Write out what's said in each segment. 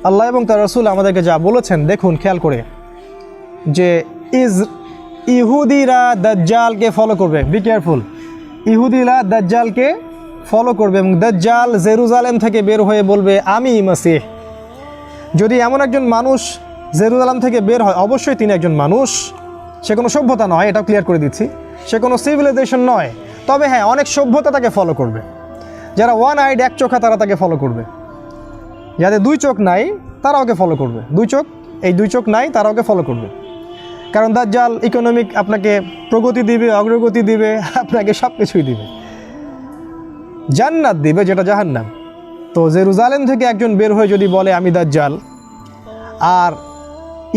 আল্লাহ এবং তার রাসূল আমাদেরকে যা বলেছেন দেখুন খেয়াল করে, যে ইহুদিরা দাজ্জালকে ফলো করবে। বি কেয়ারফুল, ইহুদিরা দাজ্জালকে ফলো করবে এবং দাজ্জাল জেরুজালেম থেকে বের হয়ে বলবে আমি মসিহ। যদি এমন একজন মানুষ জেরুজালেম থেকে বের হয়, অবশ্যই তিনি একজন মানুষ, সে কোনো সভ্যতা নয়, এটাও ক্লিয়ার করে দিচ্ছি, সে কোনো সিভিলাইজেশন নয়। তবে হ্যাঁ, অনেক সভ্যতা তাকে ফলো করবে। যারা ওয়ান আইড, এক চোখা, তারা তাকে ফলো করবে। যাদের দুই চোখ নাই তারা ওকে ফলো করবে। দুই চোখ নাই তারা ওকে ফলো করবে, কারণ দাজ্জাল ইকোনমিক আপনাকে প্রগতি দিবে, অগ্রগতি দিবে, আপনাকে সব কিছুই দিবে, জান্নাত দিবে যেটা জাহান্নাম। তো জেরুজালেম থেকে একজন বের হয়ে যদি বলে আমি দাজ্জাল, আর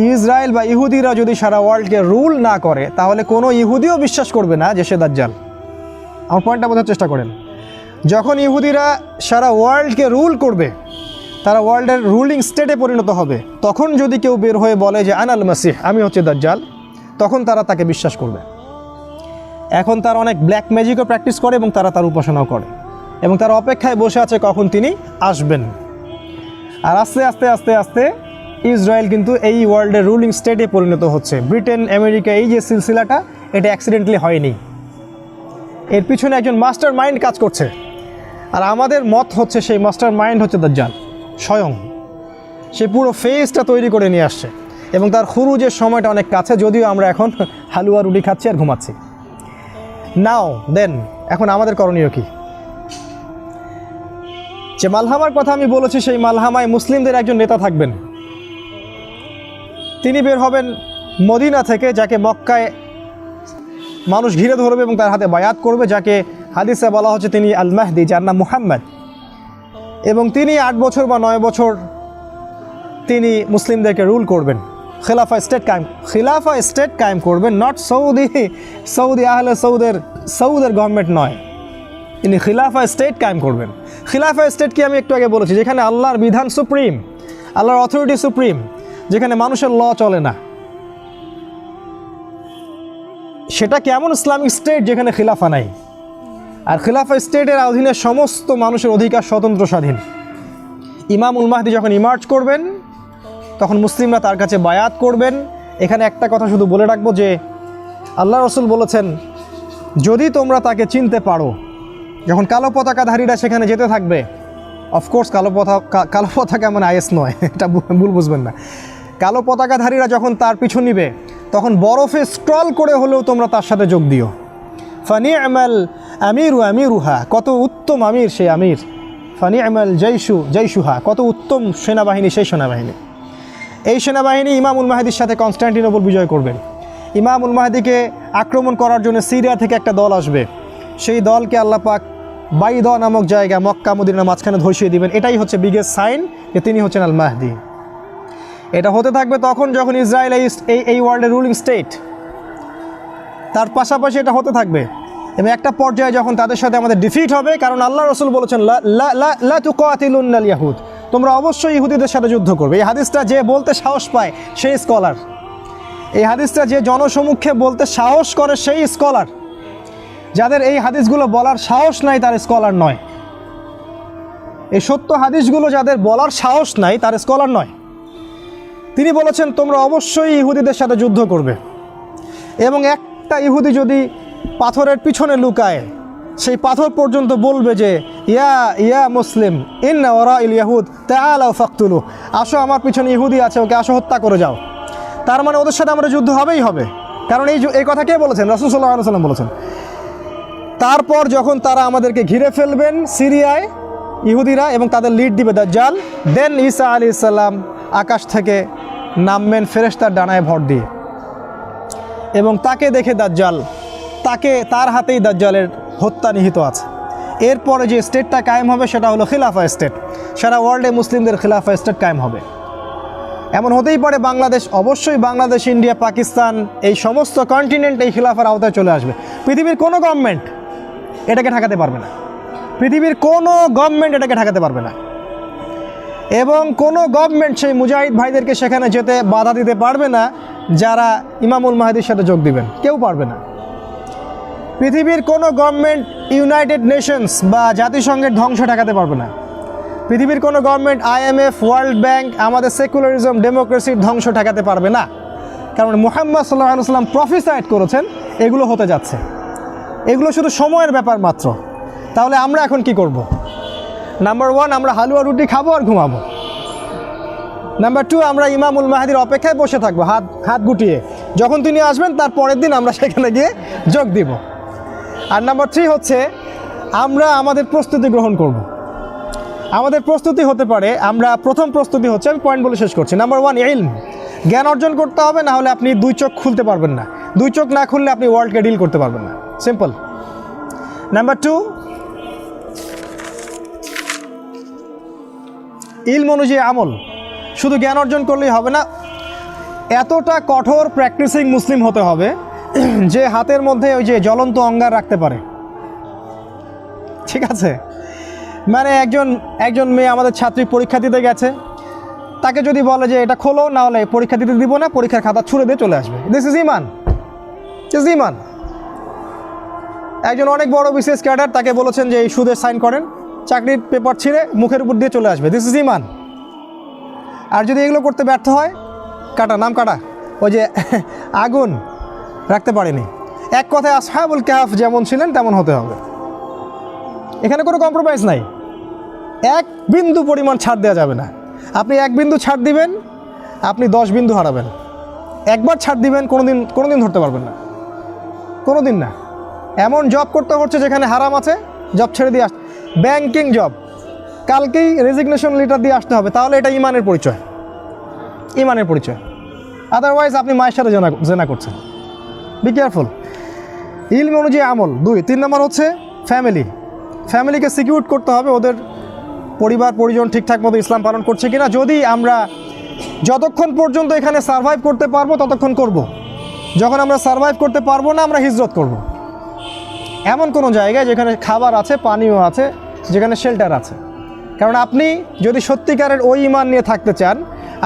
ইসরায়েল বা ইহুদিরা যদি সারা ওয়ার্ল্ডকে রুল না করে, তাহলে কোনো ইহুদিও বিশ্বাস করবে না যে সে দাজ্জাল। আমার পয়েন্টটা বোঝার চেষ্টা করেন। যখন ইহুদিরা সারা ওয়ার্ল্ডকে রুল করবে, তারা ওয়ার্ল্ডের রুলিং স্টেটে পরিণত হবে, তখন যদি কেউ বের হয়ে বলে যে আনাল মাসিহ, আমি হচ্ছে দাজ্জাল, তখন তারা তাকে বিশ্বাস করবে। এখন তারা অনেক ব্ল্যাক ম্যাজিকও প্র্যাকটিস করে এবং তারা তার উপাসনাও করে, এবং তারা অপেক্ষায় বসে আছে কখন তিনি আসবেন। আর আস্তে আস্তে আস্তে আস্তে ইসরায়েল কিন্তু এই ওয়ার্ল্ডের রুলিং স্টেটে পরিণত হচ্ছে। ব্রিটেন, আমেরিকা, এই যে সিলসিলাটা, এটা অ্যাক্সিডেন্টালি হয়নি, এর পিছনে একজন মাস্টার মাইন্ড কাজ করছে। আর আমাদের মত হচ্ছে সেই মাস্টার মাইন্ড হচ্ছে দাজ্জাল স্বয়ং। সে পুরো ফেসটা তৈরি করে নিয়ে আসছে এবং তার খুরুজের সময়টা অনেক কাছে, যদিও আমরা এখন হালুয়া রুটি খাচ্ছি আর ঘুমাচ্ছি। নাও দেন, এখন আমাদের করণীয় কি? যে মালহামার কথা আমি বলেছি, সেই মালহামায় মুসলিমদের একজন নেতা থাকবেন। তিনি বের হবেন মদিনা থেকে, যাকে মক্কায় মানুষ ঘিরে ধরবে এবং তার হাতে বায়াত করবে, যাকে হাদিসে বলা হচ্ছে তিনি আল মাহদি, যার নাম মুহাম্মদ। এবং তিনি 8 বছর বা 9 বছর তিনি মুসলিমদেরকে রুল করবেন, খিলাফা স্টেট কায়েম করবেন। নট সৌদি আহলে সৌদের গভর্নমেন্ট নয়, তিনি খিলাফা স্টেট কায়েম করবেন। খিলাফা স্টেট কি আমি একটু আগে বলেছি, যেখানে আল্লাহর বিধান সুপ্রিম, আল্লাহর অথরিটি সুপ্রিম, যেখানে মানুষের ল চলে না। সেটা কেমন ইসলামিক স্টেট যেখানে খিলাফা নাই? আর খিলাফা স্টেটের অধীনে সমস্ত মানুষের অধিকার স্বতন্ত্র স্বাধীন। ইমামুল মাহদি যখন ইমার্জ করবেন, তখন মুসলিমরা তার কাছে বায়াত করবেন। এখানে একটা কথা শুধু বলে রাখবো যে আল্লাহ রসুল বলেছেন, যদি তোমরা তাকে চিনতে পারো, যখন কালো পতাকাধারীরা সেখানে যেতে থাকবে, অফকোর্স কালো পতাকা মানে আইএস নয়, এটা ভুল বুঝবেন না। কালো পতাকাধারীরা যখন তার পিছু নিবে, তখন বরফে স্ক্রল করে হলেও তোমরা তার সাথে যোগ দিও। ফানি আমাল আমিরুহা, কত উত্তম আমির সেই আমির। ফানি আমাল জৈশুহা, কত উত্তম সেনাবাহিনী সেই সেনাবাহিনী। এই সেনাবাহিনী ইমামুল মাহদির সাথে কনস্টান্টিনোপল বিজয় করবেন। ইমামুল মাহদিকে আক্রমণ করার জন্য সিরিয়া থেকে একটা দল আসবে, সেই দলকে আল্লাহ পাক বাইদা নামক জায়গা, মক্কা মদিনার মাঝখানে ধসিয়ে দিবেন। এটাই হচ্ছে বিগেস্ট সাইন যে তিনি হচ্ছেন আল মাহদি। এটা হতে থাকবে তখন যখন ইসরায়েল এই ওয়ার্ল্ডের রুলিং স্টেট, তার পাশাপাশি এটা হতে থাকবে। এবং একটা পর্যায়ে যখন তাদের সাথে আমাদের ডিফিট হবে, কারণ আল্লাহ রসুল বলেছেন লা তুকাতিলুনাল ইয়াহুদ, তোমরা অবশ্যই ইহুদিদের সাথে যুদ্ধ করবে। এই হাদিসটা যে বলতে সাহস পায় সেই স্কলার, এই হাদিসটা যে জনসমুখে বলতে সাহস করে সেই স্কলার। যাদের এই হাদিসগুলো বলার সাহস নাই তার স্কলার নয়। এই সত্য হাদিসগুলো যাদের বলার সাহস নাই তার স্কলার নয়। তিনি বলেছেন তোমরা অবশ্যই ইহুদিদের সাথে যুদ্ধ করবে, এবং একটা ইহুদি যদি পাথরের পিছনে লুকায়, সেই পাথর পর্যন্ত বলবে যে ইয়া মুসলিম ইন্না ওয়ারাইল ইয়াহুদ তাআলাউ ফাকতুলু, আসো আমার পিছনে ইহুদি আছে, ওকে আসো হত্যা করে যাও। তার মানে ওদের সাথে আমাদের যুদ্ধ হবেই হবে, কারণ এই কথা কে বলেছেন? রাসূল সাল্লাল্লাহু আলাইহি ওয়াসাল্লাম বলেছেন। তারপর যখন তারা আমাদেরকে ঘিরে ফেলবেন সিরিয়ায় ইহুদিরা, এবং তাদের লিড দিবে দাজ্জাল, দেন ঈসা আলাইহিস সালাম আকাশ থেকে নামবেন ফেরেশতার ডানায় ভর দিয়ে, এবং তাকে দেখে দাজ্জাল, তার হাতেই দাজ্জালের হত্যা নিহিত আছে। এরপরে যে স্টেটটা কায়েম হবে সেটা হলো খিলাফা স্টেট। সারা ওয়ার্ল্ডে মুসলিমদের খিলাফা স্টেট কায়েম হবে। এমন হতেই পারে বাংলাদেশ, অবশ্যই বাংলাদেশ, ইন্ডিয়া, পাকিস্তান, এই সমস্ত কন্টিনেন্ট এই খিলাফার আওতায় চলে আসবে। পৃথিবীর কোনো গভর্নমেন্ট এটাকে ঠেকাতে পারবে না, পৃথিবীর কোনো গভর্নমেন্ট এটাকে ঠেকাতে পারবে না। এবং কোনো গভর্নমেন্ট সেই মুজাহিদ ভাইদেরকে সেখানে যেতে বাধা দিতে পারবে না যারা ইমামুল মাহদির সাথে যোগ দিবেন, কেউ পারবে না। পৃথিবীর কোনো গভর্নমেন্ট ইউনাইটেড নেশনস বা জাতিসংঘের ধ্বংস ঠেকাতে পারবে না। পৃথিবীর কোনো গভর্নমেন্ট, IMF, ওয়ার্ল্ড ব্যাংক আমাদের সেকুলারিজম, ডেমোক্রেসির ধ্বংস ঠেকাতে পারবে না, কারণ মুহাম্মদ সাল্লাল্লাহু আলাইহি ওয়াসাল্লাম প্রফেসাইড করেছেন এগুলো হতে যাচ্ছে। এগুলো শুধু সময়ের ব্যাপার মাত্র। তাহলে আমরা এখন কি করব? নাম্বার 1, আমরা হালুয়া রুটি খাবো আর ঘুমাবো। নাম্বার 2, আমরা ইমামুল মাহদির অপেক্ষায় বসে থাকবো হাত গুটিয়ে, যখন তিনি আসবেন তার পরের দিন আমরা সেখানে গিয়ে যোগ দিব। আর নাম্বার 3 হচ্ছে আমরা আমাদের প্রস্তুতি গ্রহণ করব। আমাদের প্রস্তুতি হতে পারে, আমরা প্রথম প্রস্তুতি হচ্ছে, আমি পয়েন্ট বলে শেষ করছি। নাম্বার 1, ইলম, জ্ঞান অর্জন করতে হবে, না হলে আপনি 2 চোখ খুলতে পারবেন না। 2 চোখ না খুললে আপনি ওয়ার্ল্ডকে ডিল করতে পারবেন না, সিম্পল। নাম্বার 2, ইলম অনুযায়ী আমল। শুধু জ্ঞান অর্জন করলেই হবে না, এতটা কঠোর প্র্যাকটিসিং মুসলিম হতে হবে যে হাতের মধ্যে ওই যে জ্বলন্ত অঙ্গার রাখতে পারে। ঠিক আছে, মানে একজন মেয়ে আমাদের ছাত্রী পরীক্ষা দিতে গেছে, তাকে যদি বলে যে এটা খোলো, না হলে পরীক্ষা দিতে দিব না, পরীক্ষার খাতা ছুঁড়ে দিয়ে চলে আসবে। দিস ইজ ইমান, দিস ইমান। একজন অনেক বড় বিসিএস ক্যাডার, তাকে বলেছেন যে এই সুদের সাইন করেন, চাকরির পেপার ছিঁড়ে মুখের উপর দিয়ে চলে আসবে। দিস ইজ ইমান। আর যদি এগুলো করতে ব্যর্থ হয়, নাম কাটা, ওই যে আগুন রাখতে পারেনি। এক কথায় আসহাবুল কাহফ যেমন ছিলেন তেমন হতে হবে। এখানে কোনো কম্প্রোমাইজ নাই, এক বিন্দু পরিমাণ ছাড় দেওয়া যাবে না। আপনি 1 বিন্দু ছাড় দিবেন, আপনি 10 বিন্দু হারাবেন। একবার ছাড় দিবেন, কোনোদিন ধরতে পারবেন না, কোনোদিন না। এমন জব করতে হচ্ছে যেখানে হারাম আছে, জব ছেড়ে দিয়ে ব্যাংকিং জব, কালকেই রেজিগনেশন লেটার দিয়ে আসতে হবে, তাহলে এটা ইমানের পরিচয়, ইমানের পরিচয়। আদারওয়াইজ আপনি মায়ের সাথে জেনা করছেন। Be careful. ইলম অনুযায়ী আমল 2। 3 নম্বর হচ্ছে ফ্যামিলিকে সিকিউর করতে হবে, ওদের পরিবার পরিজন ঠিকঠাক মতো ইসলাম পালন করছে কিনা। যদি আমরা যতক্ষণ পর্যন্ত এখানে সারভাইভ করতে পারবো ততক্ষণ করব। যখন আমরা সারভাইভ করতে পারবো না, আমরা হিজরত করব। এমন কোনো জায়গায় যেখানে খাবার আছে, পানীয় আছে, যেখানে শেল্টার আছে। কারণ আপনি যদি সত্যিকারের ওই ইমান নিয়ে থাকতে চান,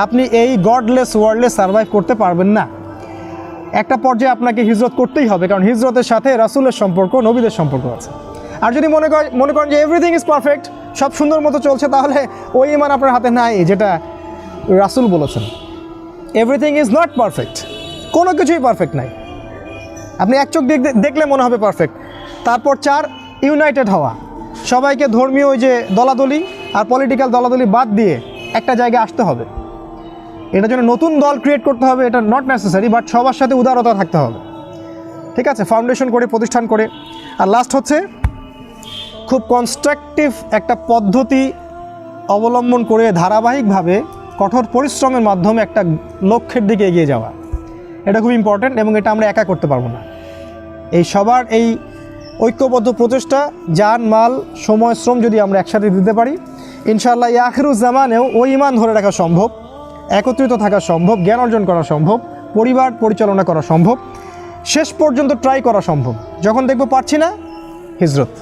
আপনি এই গডলেস ওয়ার্ল্ডে সারভাইভ করতে পারবেন না। একটা পর্যায়ে আপনাকে হিজরত করতেই হবে, কারণ হিজরতের সাথে রাসূলের সম্পর্ক, নবীদের সম্পর্ক আছে। আর যদি মনে করেন যে এভরিথিং ইজ পারফেক্ট, সব সুন্দর মতো চলছে, তাহলে ওই ইমান আপনার হাতে নাই যেটা রাসূল বলেছেন। এভরিথিং ইজ নট পারফেক্ট, কোনো কিছুই পারফেক্ট নাই। আপনি এক চোখ দেখলে মনে হবে পারফেক্ট। তারপর 4, ইউনাইটেড হওয়া। সবাইকে ধর্মীয় ওই যে দলাদলি আর পলিটিক্যাল দলাদলি বাদ দিয়ে একটা জায়গায় আসতে হবে। এটার জন্য নতুন দল ক্রিয়েট করতে হবে, এটা নট নেসেসারি, বাট সবার সাথে উদারতা থাকতে হবে। ঠিক আছে, ফাউন্ডেশন করে, প্রতিষ্ঠান করে। আর লাস্ট হচ্ছে খুব কনস্ট্রাকটিভ একটা পদ্ধতি অবলম্বন করে ধারাবাহিকভাবে কঠোর পরিশ্রমের মাধ্যমে একটা লক্ষ্যের দিকে এগিয়ে যাওয়া। এটা খুব ইম্পর্ট্যান্ট, এবং এটা আমরা একা করতে পারবো না। এই সবার এই ঐক্যবদ্ধ প্রচেষ্টা, জান, মাল, সময়, শ্রম যদি আমরা একসাথে দিতে পারি, ইনশাআল্লাহ এই আখিরুজ জামানেও ওই ইমান ধরে রাখা সম্ভব, একত্রিত থাকা সম্ভব, জ্ঞান অর্জন করা সম্ভব, পরিবার পরিচালনা করা সম্ভব, শেষ পর্যন্ত ট্রাই করা সম্ভব। যখন দেখব পারছি না, হিজরত।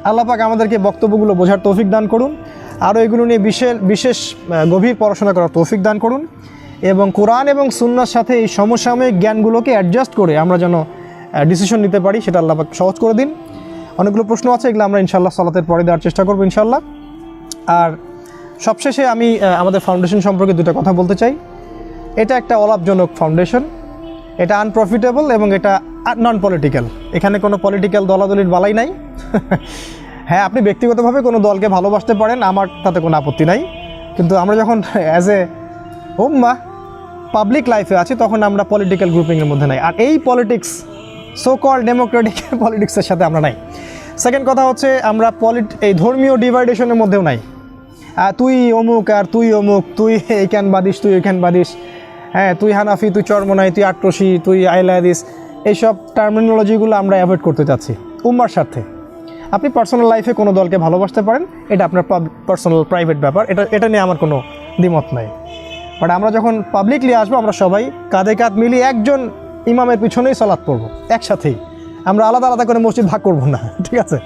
আল্লাহ পাক আমাদেরকে বক্তব্যগুলো বোঝার তৌফিক দান করুন, আরও এগুলো নিয়ে বিশেষ গভীর পড়াশোনা করার তৌফিক দান করুন, এবং কোরআন এবং সুন্নাহর সাথে এই সমসাময়িক জ্ঞানগুলোকে অ্যাডজাস্ট করে আমরা যেন ডিসিশন নিতে পারি, সেটা আল্লাহ পাক সহজ করে দিন। অনেকগুলো প্রশ্ন আছে, এগুলো আমরা ইনশাআল্লাহ সালাতের পরে দেওয়ার চেষ্টা করবো ইনশাআল্লাহ। আর সবশেষে আমি আমাদের ফাউন্ডেশন সম্পর্কে 2টা কথা বলতে চাই। এটা একটা অলাভজনক ফাউন্ডেশন, এটা আনপ্রফিটেবল, এবং এটা নন পলিটিক্যাল। এখানে কোনো পলিটিক্যাল দলাদলির বালাই নাই। হ্যাঁ, আপনি ব্যক্তিগতভাবে কোনো দলকে ভালোবাসতে পারেন, আমার তাতে কোনো আপত্তি নাই, কিন্তু আমরা যখন অ্যাজ এ উম্মাহ পাবলিক লাইফে আছি, তখন আমরা পলিটিক্যাল গ্রুপিংয়ের মধ্যে নাই। আর এই পলিটিক্স, সো কল ডেমোক্রেটিক পলিটিক্সের সাথে আমরা নাই। সেকেন্ড কথা হচ্ছে, আমরা এই ধর্মীয় ডিভাইডেশনের মধ্যেও নাই। তুই অমুক আর তুই অমুক, তুই এইখান বাদিস, তুই ওইখান বাদিস, হ্যাঁ, তুই হানাফি, তুই চরমনাই, তুই আটরশি, তুই আইলাদিস, এইসব টার্মিনোলজিগুলো আমরা অ্যাভয়েড করতে চাচ্ছি উম্মার স্বার্থে। আপনি পার্সোনাল লাইফে কোনো দলকে ভালোবাসতে পারেন, এটা আপনার পার্সোনাল প্রাইভেট ব্যাপার, এটা নিয়ে আমার কোনো দ্বিমত নাই। বাট আমরা যখন পাবলিকলি আসবো, আমরা সবাই কাঁধে কাঁধ মিলিয়ে একজন ইমামের পিছনেই সালাত পড়বো একসাথেই। আমরা আলাদা আলাদা করে মসজিদ ভাগ করবো না, ঠিক আছে?